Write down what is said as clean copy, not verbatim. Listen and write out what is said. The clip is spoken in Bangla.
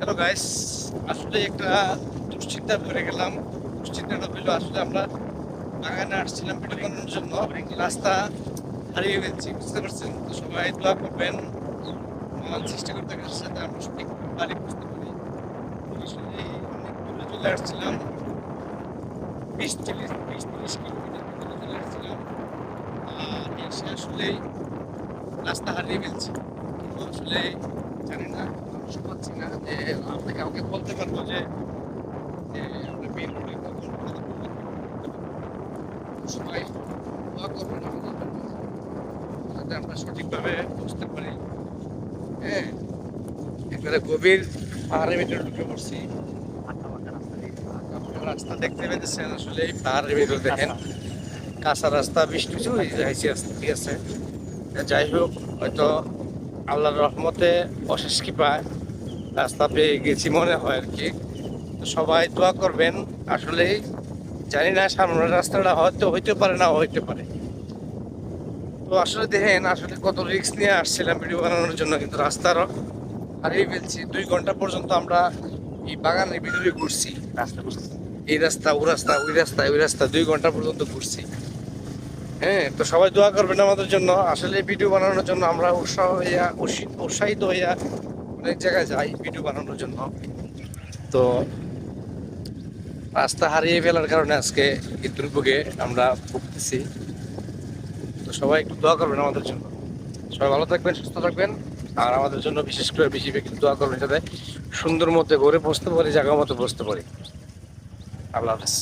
হ্যালো গাইস, আসলে একটা দুশ্চিন্তা করে গেলাম। দুশ্চিন্তাটা হলো আসলে আমরা বাগানে আসছিলাম ভিডিও বানানোর জন্য, রাস্তা হারিয়ে ফেলছি, বুঝতে পারছেন? তো সবাই দোয়া করবেন, আমার সৃষ্টিকর্তার সাথে আমরা সঠিক বাড়ি বুঝতে পারি। আসলে অনেক দূরে চলে আসছিলাম, 20-30 কিলোমিটার দূরে চলে আসছিলাম, আর এসে আসলে রাস্তা হারিয়ে ফেলছি। কিন্তু আসলে জানি না, মানুষ পাচ্ছি না যে আপনি কাউকে বলতে পারবো যে যে আমরা বের হলে কখন সবাই দোয়া করবেন আমাদের জন্য, যাতে আমরা সঠিকভাবে বুঝতে পারি। হ্যাঁ, এবারে গভীর পাহাড়ের ভিতরে ঢুকে পড়ছি। আঁকাবাঁকা রাস্তা দেখতে পেতেছেন, আসলে এই পাহাড়ের ভিতরে দেখেন কাঁচা রাস্তা, বৃষ্টি হয়ে যাইছে রাস্তা, ঠিক আছে। যাই হোক, হয়তো আল্লাহর রহমতে অশেষ কৃপায় রাস্তা পেয়ে গেছি মনে হয় আর কি। তো সবাই দোয়া করবেন। আসলে জানি না, সামনের রাস্তাটা হয়তো হইতে পারে, না হইতে পারে। তো আসলে দেখেন, আসলে কত রিস্ক নিয়ে আসছিলাম ভিডিও বানানোর জন্য, কিন্তু রাস্তার হারিয়ে ফেলছি। 2 ঘন্টা পর্যন্ত আমরা এই বাগানের ভিতরে ঘুরছি, এই রাস্তা ও রাস্তা, ওই রাস্তা ওই রাস্তা, 2 ঘন্টা পর্যন্ত ঘুরছি। হ্যাঁ, তো সবাই দোয়া করবেন আমাদের জন্য। আসলে ভিডিও বানানোর জন্য আমরা উৎসাহিত হইয়া অনেক জায়গায় যাই ভিডিও বানানোর জন্য। তো রাস্তা হারিয়ে ফেলার কারণে আজকে এই দুর্ভোগে আমরা ভুগতেছি। তো সবাই একটু দোয়া করবেন আমাদের জন্য। সবাই ভালো থাকবেন, সুস্থ থাকবেন, আর আমাদের জন্য বিশেষ করে বেশি বেশি দোয়া করবেন, যাতে সুন্দর মতো ঘরে বসতে পারি, জায়গা মতো বসতে পারি। আল্লাহ হাফেজ।